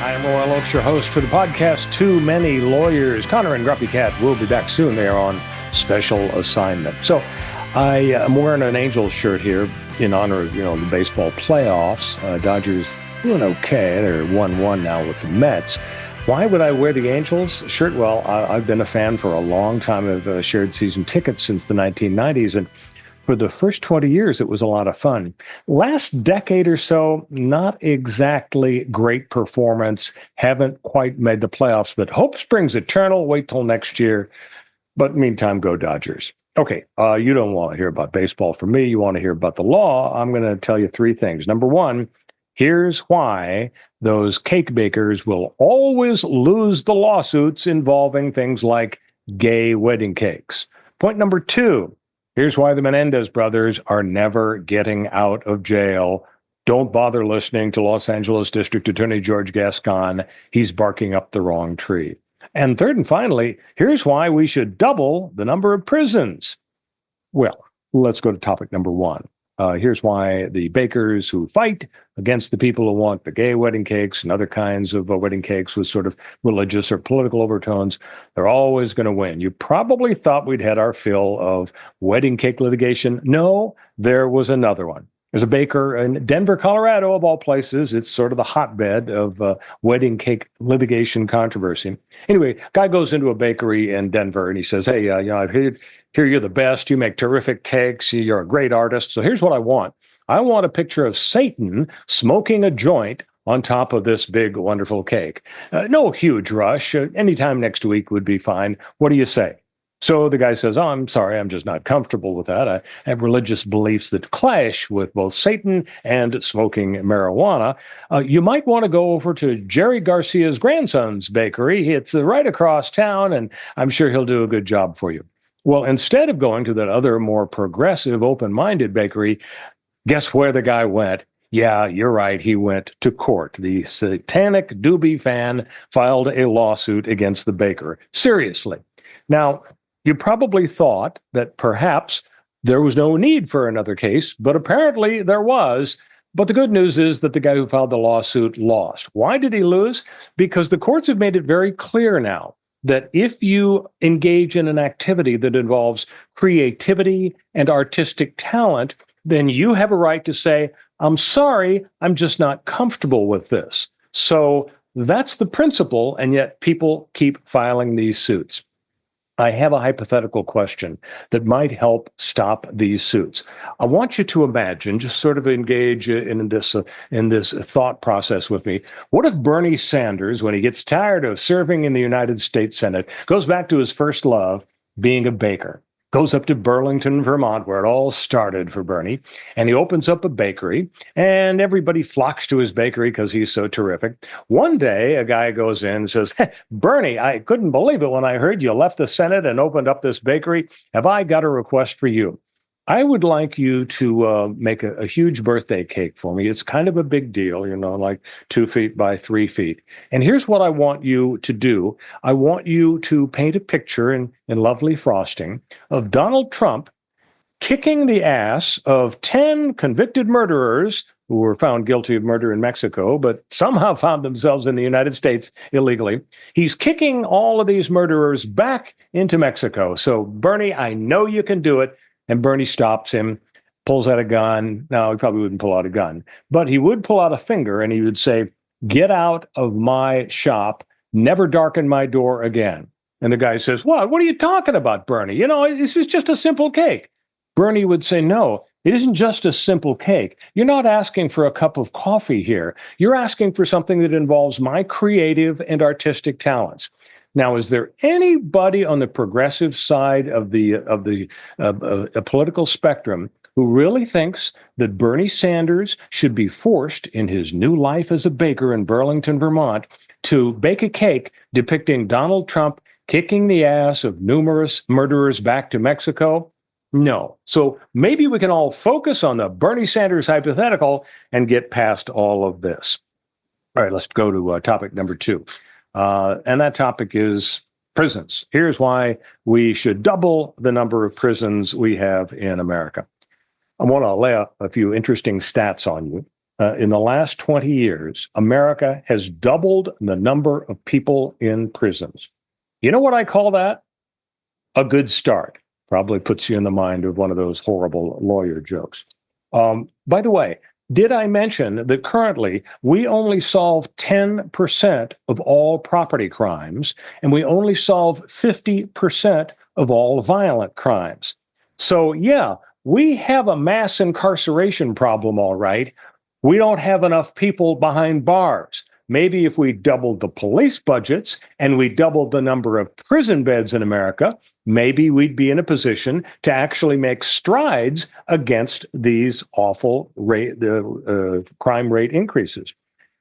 I am Royal Oakes, your host for the podcast Too Many Lawyers. Connor and Grumpy Cat will be back soon. They are on special assignment. So I am wearing an Angels shirt here in honor of, the baseball playoffs. Dodgers doing okay. They're 1-1 now with the Mets. Why would I wear the Angels shirt? Well, I've been a fan for a long time. I've shared season tickets since the 1990s, and for the first 20 years, it was a lot of fun. Last decade or so, not exactly great performance. Haven't quite made the playoffs, but hope springs eternal. Wait till next year. But meantime, go Dodgers. Okay, you don't want to hear about baseball from me. You want to hear about the law. I'm going to tell you three things. Number one, here's why those cake bakers will always lose the lawsuits involving things like gay wedding cakes. Point number two, here's why the Menendez brothers are never getting out of jail. Don't bother listening to Los Angeles District Attorney George Gascon. He's barking up the wrong tree. And third and finally, here's why we should double the number of prisons. Well, let's go to topic number one. Here's why the bakers who fight against the people who want the gay wedding cakes and other kinds of wedding cakes with sort of religious or political overtones, they're always going to win. You probably thought we'd had our fill of wedding cake litigation. No, there was another one. There's a baker in Denver, Colorado, of all places. It's sort of the hotbed of wedding cake litigation controversy. Anyway, guy goes into a bakery in Denver and he says, hey, I've heard you're the best. You make terrific cakes. You're a great artist. So here's what I want. I want a picture of Satan smoking a joint on top of this big, wonderful cake. No huge rush. Anytime next week would be fine. What do you say? So the guy says, oh, I'm sorry, I'm just not comfortable with that. I have religious beliefs that clash with both Satan and smoking marijuana. You might want to go over to Jerry Garcia's grandson's bakery. It's right across town, and I'm sure he'll do a good job for you. Well, instead of going to that other more progressive, open-minded bakery, guess where the guy went? Yeah, you're right. He went to court. The satanic doobie fan filed a lawsuit against the baker. Seriously. Now, you probably thought that perhaps there was no need for another case, but apparently there was. But the good news is that the guy who filed the lawsuit lost. Why did he lose? Because the courts have made it very clear now that if you engage in an activity that involves creativity and artistic talent, then you have a right to say, I'm sorry, I'm just not comfortable with this. So that's the principle, and yet people keep filing these suits. I have a hypothetical question that might help stop these suits. I want you to imagine, just sort of engage in this thought process with me. What if Bernie Sanders, when he gets tired of serving in the United States Senate, goes back to his first love, being a baker? Goes up to Burlington, Vermont, where it all started for Bernie, and he opens up a bakery, and everybody flocks to his bakery because he's so terrific. One day, a guy goes in and says, hey, Bernie, I couldn't believe it when I heard you left the Senate and opened up this bakery. Have I got a request for you? I would like you to make a huge birthday cake for me. It's kind of a big deal, like 2 feet by 3 feet. And here's what I want you to do. I want you to paint a picture in lovely frosting of Donald Trump kicking the ass of 10 convicted murderers who were found guilty of murder in Mexico, but somehow found themselves in the United States illegally. He's kicking all of these murderers back into Mexico. So, Bernie, I know you can do it. And Bernie stops him, pulls out a gun. No, he probably wouldn't pull out a gun, but he would pull out a finger and he would say, get out of my shop, never darken my door again. And the guy says, what are you talking about, Bernie? This is just a simple cake. Bernie would say, no, it isn't just a simple cake. You're not asking for a cup of coffee here. You're asking for something that involves my creative and artistic talents. Now, is there anybody on the progressive side of the political spectrum who really thinks that Bernie Sanders should be forced in his new life as a baker in Burlington, Vermont, to bake a cake depicting Donald Trump kicking the ass of numerous murderers back to Mexico? No. So maybe we can all focus on the Bernie Sanders hypothetical and get past all of this. All right, let's go to topic number two. And that topic is prisons. Here's why we should double the number of prisons we have in America. I want to lay a few interesting stats on you. in the last 20 years, America has doubled the number of people in prisons. You know what I call that? A good start. Probably puts you in the mind of one of those horrible lawyer jokes. By the way, did I mention that currently we only solve 10% of all property crimes, and we only solve 50% of all violent crimes? So, yeah, we have a mass incarceration problem, all right. We don't have enough people behind bars. Maybe if we doubled the police budgets and we doubled the number of prison beds in America, maybe we'd be in a position to actually make strides against these awful crime rate increases.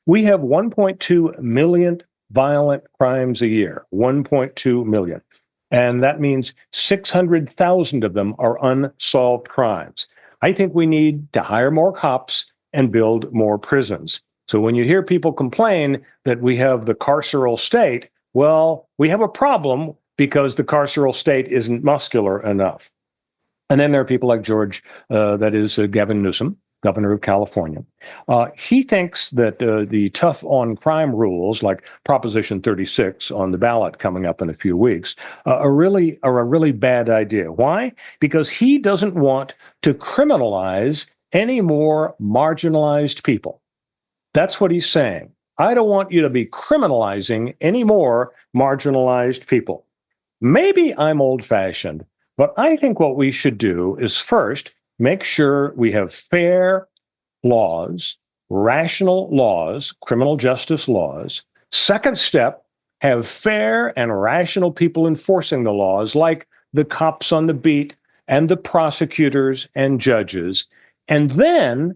We have 1.2 million violent crimes a year, 1.2 million. And that means 600,000 of them are unsolved crimes. I think we need to hire more cops and build more prisons. So when you hear people complain that we have the carceral state, well, we have a problem because the carceral state isn't muscular enough. And then there are people like Gavin Newsom, governor of California. He thinks that the tough on crime rules, like Proposition 36 on the ballot coming up in a few weeks, are a really bad idea. Why? Because he doesn't want to criminalize any more marginalized people. That's what he's saying. I don't want you to be criminalizing any more marginalized people. Maybe I'm old-fashioned, but I think what we should do is first make sure we have fair laws, rational laws, criminal justice laws. Second step, have fair and rational people enforcing the laws, like the cops on the beat and the prosecutors and judges. And then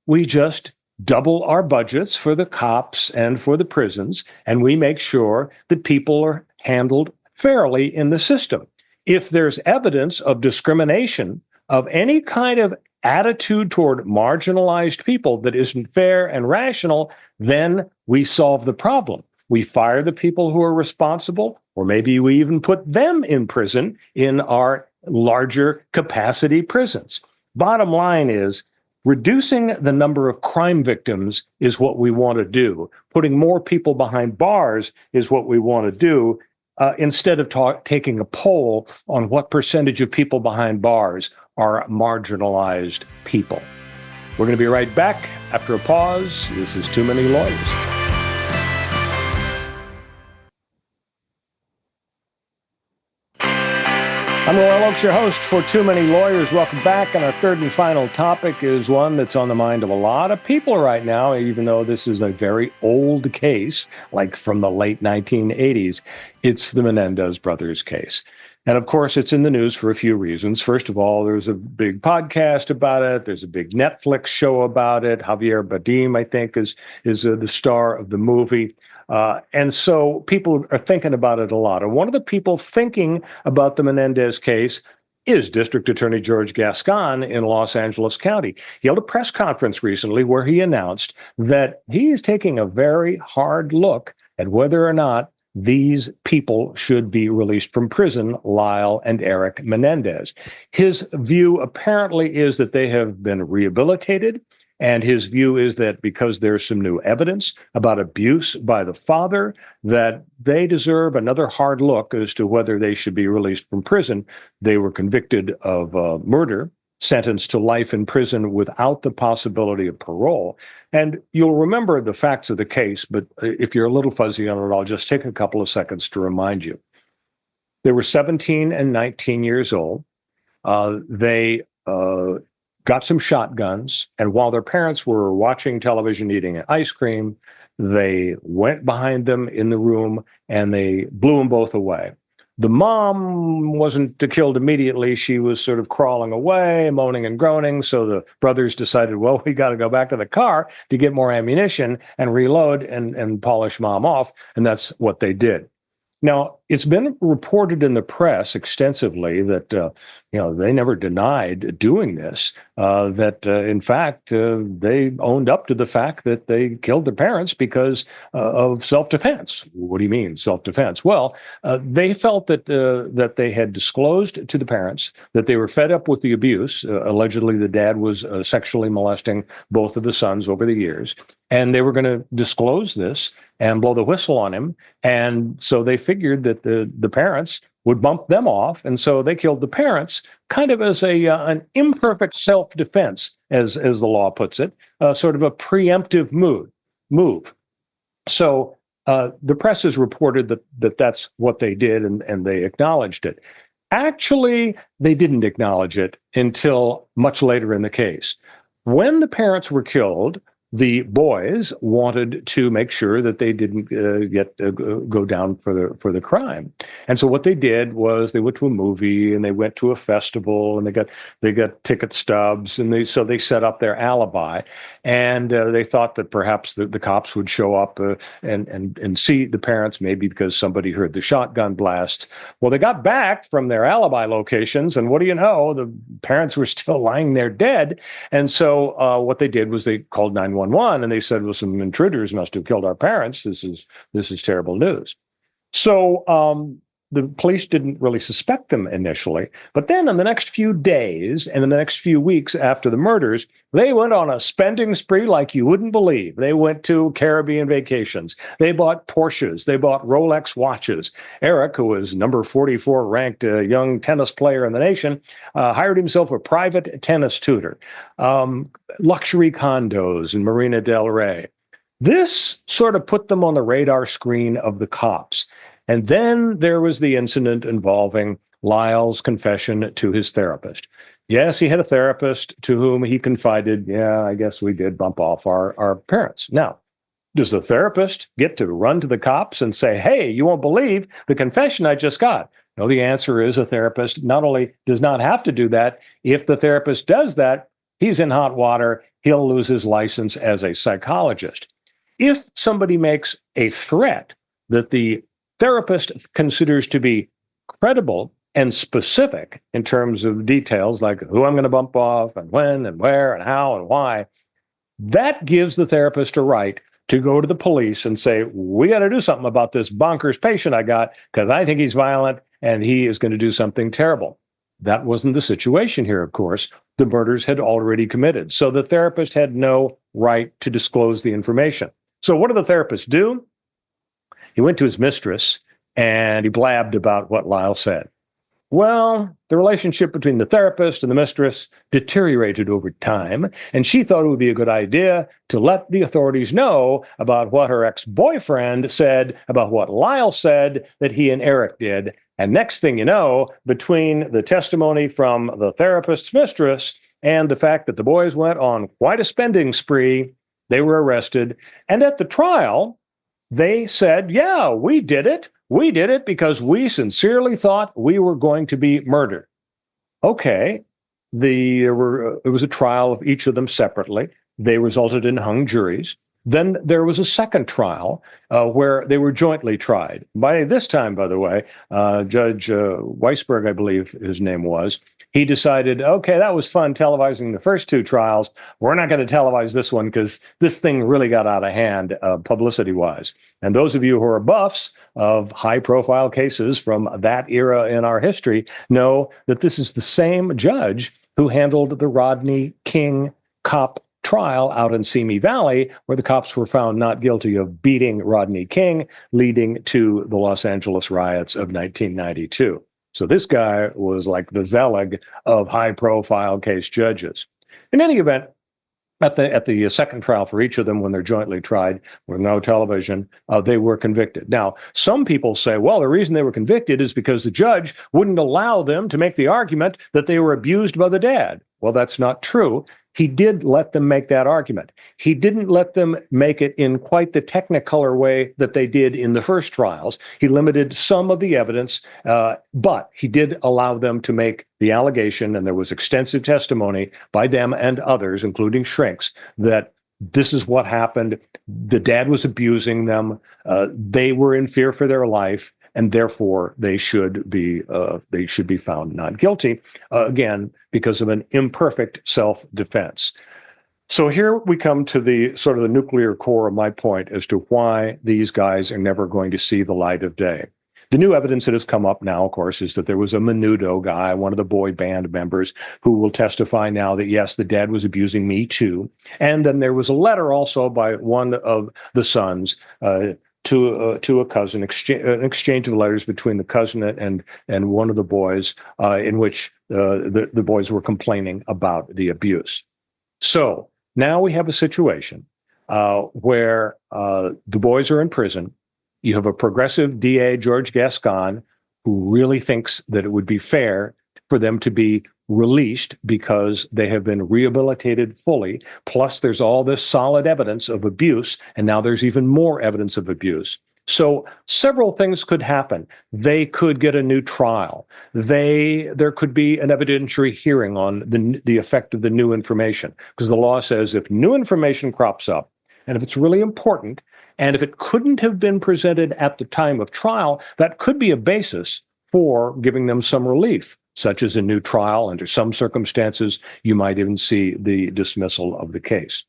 we just double our budgets for the cops and for the prisons, and we make sure that people are handled fairly in the system. If there's evidence of discrimination, of any kind of attitude toward marginalized people that isn't fair and rational, then we solve the problem. We fire the people who are responsible, or maybe we even put them in prison in our larger capacity prisons. Bottom line is, reducing the number of crime victims is what we want to do. Putting more people behind bars is what we want to do, instead of taking a poll on what percentage of people behind bars are marginalized people. We're going to be right back after a pause. This is Too Many Lawyers. I'm Royal Oakes, your host for Too Many Lawyers. Welcome back. And our third and final topic is one that's on the mind of a lot of people right now, even though this is a very old case, like from the late 1980s. It's the Menendez brothers case. And of course, it's in the news for a few reasons. First of all, there's a big podcast about it. There's a big Netflix show about it. Javier Bardem, I think, is the star of the movie. And so people are thinking about it a lot. And one of the people thinking about the Menendez case is District Attorney George Gascon in Los Angeles County. He held a press conference recently where he announced that he is taking a very hard look at whether or not these people should be released from prison, Lyle and Eric Menendez. His view apparently is that they have been rehabilitated. And his view is that because there's some new evidence about abuse by the father, that they deserve another hard look as to whether they should be released from prison. They were convicted of murder, sentenced to life in prison without the possibility of parole. And you'll remember the facts of the case, but if you're a little fuzzy on it, I'll just take a couple of seconds to remind you. They were 17 and 19 years old. They got some shotguns, and while their parents were watching television, eating ice cream, they went behind them in the room and they blew them both away. The mom wasn't killed immediately. She was sort of crawling away, moaning and groaning. So the brothers decided, well, we got to go back to the car to get more ammunition and reload and polish mom off. And that's what they did. Now, it's been reported in the press extensively that they never denied doing this. In fact, they owned up to the fact that they killed their parents because of self-defense. What do you mean self-defense? Well, they felt that they had disclosed to the parents that they were fed up with the abuse. Allegedly, the dad was sexually molesting both of the sons over the years, and they were going to disclose this and blow the whistle on him. And so they figured that the parents would bump them off, and so they killed the parents, kind of as an imperfect self-defense, as the law puts it, sort of a preemptive move. So the press has reported that that's what they did, and they acknowledged it. Actually, they didn't acknowledge it until much later in the case. When the parents were killed, the boys wanted to make sure that they didn't go down for the crime, and so what they did was they went to a movie and they went to a festival and they got ticket stubs, and they set up their alibi, and they thought that perhaps the cops would show up and see the parents, maybe because somebody heard the shotgun blast. Well, they got back from their alibi locations, and what do you know? The parents were still lying there dead, and so what they did was they called 911. And they said, well, some intruders must have killed our parents. This is terrible news. So the police didn't really suspect them initially. But then in the next few days and in the next few weeks after the murders, they went on a spending spree like you wouldn't believe. They went to Caribbean vacations. They bought Porsches. They bought Rolex watches. Eric, who was number 44 ranked young tennis player in the nation, hired himself a private tennis tutor. Luxury condos in Marina del Rey. This sort of put them on the radar screen of the cops. And then there was the incident involving Lyle's confession to his therapist. Yes, he had a therapist to whom he confided, yeah, I guess we did bump off our parents. Now, does the therapist get to run to the cops and say, hey, you won't believe the confession I just got? No, the answer is a therapist not only does not have to do that, if the therapist does that, he's in hot water. He'll lose his license as a psychologist. If somebody makes a threat that the therapist considers to be credible and specific in terms of details like who I'm going to bump off and when and where and how and why, that gives the therapist a right to go to the police and say, we got to do something about this bonkers patient I got because I think he's violent and he is going to do something terrible. That wasn't the situation here, of course. The murders had already committed. So the therapist had no right to disclose the information. So what did the therapist do? He went to his mistress and he blabbed about what Lyle said. Well, the relationship between the therapist and the mistress deteriorated over time, and she thought it would be a good idea to let the authorities know about what her ex-boyfriend said about what Lyle said that he and Eric did. And next thing you know, between the testimony from the therapist's mistress and the fact that the boys went on quite a spending spree, they were arrested. And at the trial, they said, yeah, we did it. We did it because we sincerely thought we were going to be murdered. Okay, it was a trial of each of them separately. They resulted in hung juries. Then there was a second trial where they were jointly tried. By this time, by the way, Judge Weisberg, I believe his name was, he decided, okay, that was fun televising the first two trials. We're not going to televise this one because this thing really got out of hand publicity-wise. And those of you who are buffs of high-profile cases from that era in our history know that this is the same judge who handled the Rodney King cop trial out in Simi Valley, where the cops were found not guilty of beating Rodney King, leading to the Los Angeles riots of 1992. So this guy was like the Zelig of high-profile case judges. In any event, at the second trial for each of them, when they're jointly tried with no television, they were convicted. Now, some people say, well, the reason they were convicted is because the judge wouldn't allow them to make the argument that they were abused by the dad. Well, that's not true. He did let them make that argument. He didn't let them make it in quite the technicolor way that they did in the first trials. He limited some of the evidence, but he did allow them to make the allegation, and there was extensive testimony by them and others, including shrinks, that this is what happened. The dad was abusing them. They were in fear for their life. and therefore they should be found not guilty, again, because of an imperfect self-defense. So here we come to the sort of the nuclear core of my point as to why these guys are never going to see the light of day. The new evidence that has come up now, of course, is that there was a Menudo guy, one of the boy band members, who will testify now that, yes, the dad was abusing me too. And then there was a letter also by one of the sons to a cousin, an exchange of letters between the cousin and one of the boys, in which the boys were complaining about the abuse. So now we have a situation where the boys are in prison. You have a progressive DA, George Gascon, who really thinks that it would be fair for them to be released because they have been rehabilitated fully. Plus, there's all this solid evidence of abuse, and now there's even more evidence of abuse. So several things could happen. They could get a new trial. There could be an evidentiary hearing on the effect of the new information, because the law says if new information crops up, and if it's really important, and if it couldn't have been presented at the time of trial, that could be a basis for giving them some relief, such as a new trial. Under some circumstances, you might even see the dismissal of the case.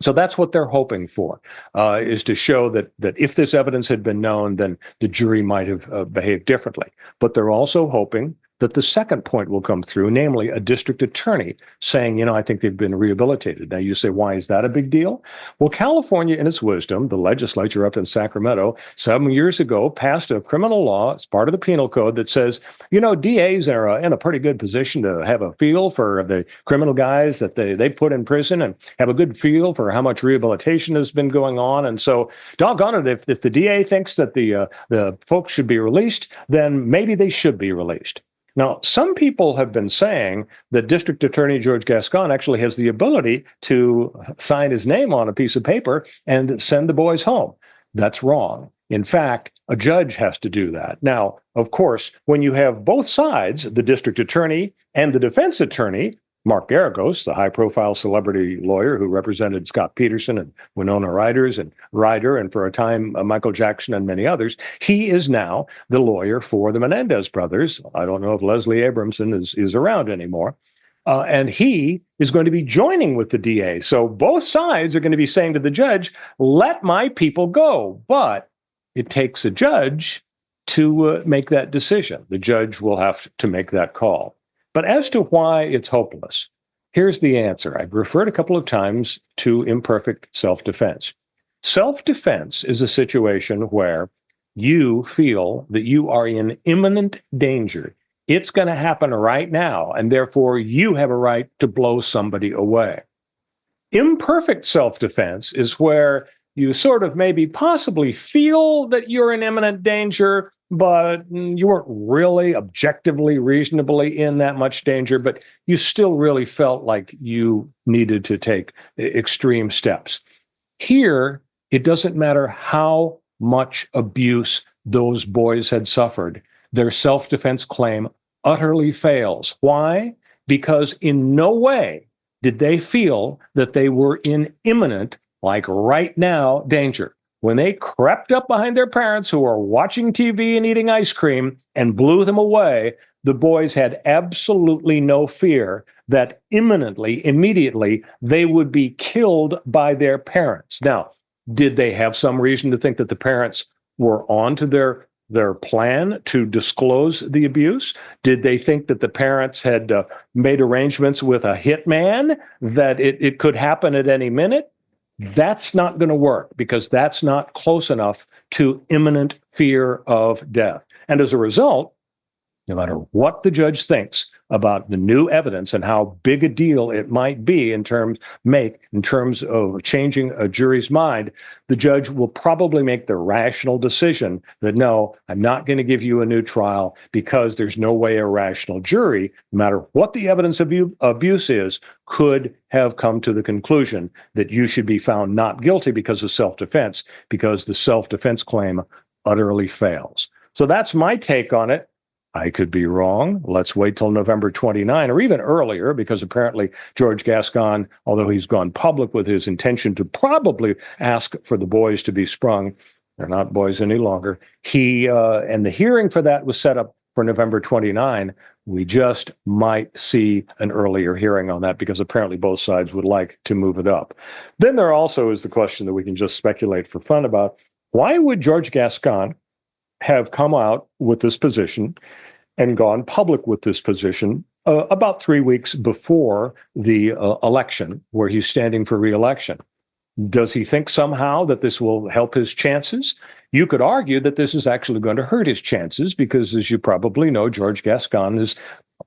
So that's what they're hoping for, is to show that if this evidence had been known, then the jury might have behaved differently. But they're also hoping that the second point will come through, namely a district attorney saying, I think they've been rehabilitated. Now you say, why is that a big deal? Well, California, in its wisdom, the legislature up in Sacramento, 7 years ago, passed a criminal law as part of the penal code that says, DAs are in a pretty good position to have a feel for the criminal guys that they put in prison and have a good feel for how much rehabilitation has been going on. And so, doggone it, if the DA thinks that the folks should be released, then maybe they should be released. Now, some people have been saying that District Attorney George Gascon actually has the ability to sign his name on a piece of paper and send the boys home. That's wrong. In fact, a judge has to do that. Now, of course, when you have both sides, the district attorney and the defense attorney, Mark Geragos, the high-profile celebrity lawyer who represented Scott Peterson and Winona Ryder, and for a time Michael Jackson and many others, he is now the lawyer for the Menendez brothers. I don't know if Leslie Abramson is around anymore. And he is going to be joining with the DA. So both sides are going to be saying to the judge, let my people go. But it takes a judge to make that decision. The judge will have to make that call. But as to why it's hopeless, here's the answer. I've referred a couple of times to imperfect self-defense. Self-defense is a situation where you feel that you are in imminent danger. It's going to happen right now, and therefore you have a right to blow somebody away. Imperfect self-defense is where you sort of maybe possibly feel that you're in imminent danger, but you weren't really objectively, reasonably in that much danger, but you still really felt like you needed to take extreme steps. Here, it doesn't matter how much abuse those boys had suffered. Their self-defense claim utterly fails. Why? Because in no way did they feel that they were in imminent, like right now, danger. When they crept up behind their parents who were watching TV and eating ice cream and blew them away, the boys had absolutely no fear that imminently, immediately, they would be killed by their parents. Now, did they have some reason to think that the parents were on to their plan to disclose the abuse? Did they think that the parents had made arrangements with a hitman, that it could happen at any minute? That's not going to work because that's not close enough to imminent fear of death. And as a result, no matter what the judge thinks about the new evidence and how big a deal it might be in terms of changing a jury's mind, the judge will probably make the rational decision that, no, I'm not going to give you a new trial because there's no way a rational jury, no matter what the evidence of abuse is, could have come to the conclusion that you should be found not guilty because of self-defense, because the self-defense claim utterly fails. So that's my take on it. I could be wrong. Let's wait till November 29 or even earlier, because apparently George Gascon, although he's gone public with his intention to probably ask for the boys to be sprung, They're not boys any longer. And the hearing for that was set up for November 29. We just might see an earlier hearing on that because apparently both sides would like to move it up. Then there also is the question that we can just speculate for fun about: why would George Gascon have come out with this position and gone public with this position about 3 weeks before the election, where he's standing for re-election? Does he think somehow that this will help his chances? You could argue that this is actually going to hurt his chances because, as you probably know, George Gascon is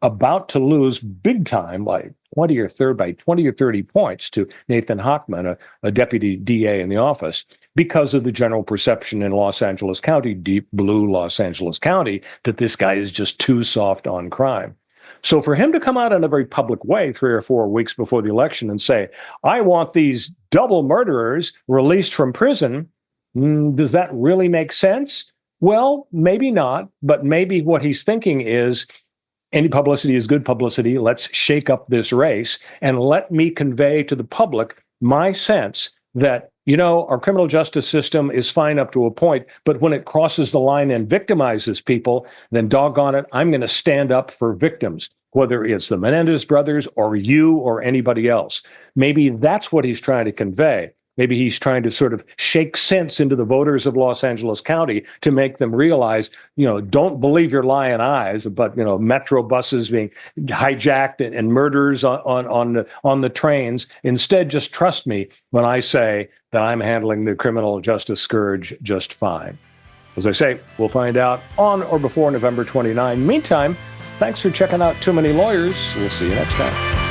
about to lose big time by 20 or 30 points to Nathan Hochman, a deputy DA in the office, because of the general perception in Los Angeles County, deep blue Los Angeles County, that this guy is just too soft on crime. So for him to come out in a very public way 3 or 4 weeks before the election and say, I want these double murderers released from prison, does that really make sense? Well, maybe not, but maybe what he's thinking is, any publicity is good publicity. Let's shake up this race and let me convey to the public my sense that, our criminal justice system is fine up to a point, but when it crosses the line and victimizes people, then doggone it, I'm going to stand up for victims, whether it's the Menendez brothers or you or anybody else. Maybe that's what he's trying to convey. Maybe he's trying to sort of shake sense into the voters of Los Angeles County to make them realize, don't believe your lying eyes about, metro buses being hijacked and murders on the trains. Instead, just trust me when I say that I'm handling the criminal justice scourge just fine. As I say, we'll find out on or before November 29. Meantime, thanks for checking out Too Many Lawyers. We'll see you next time.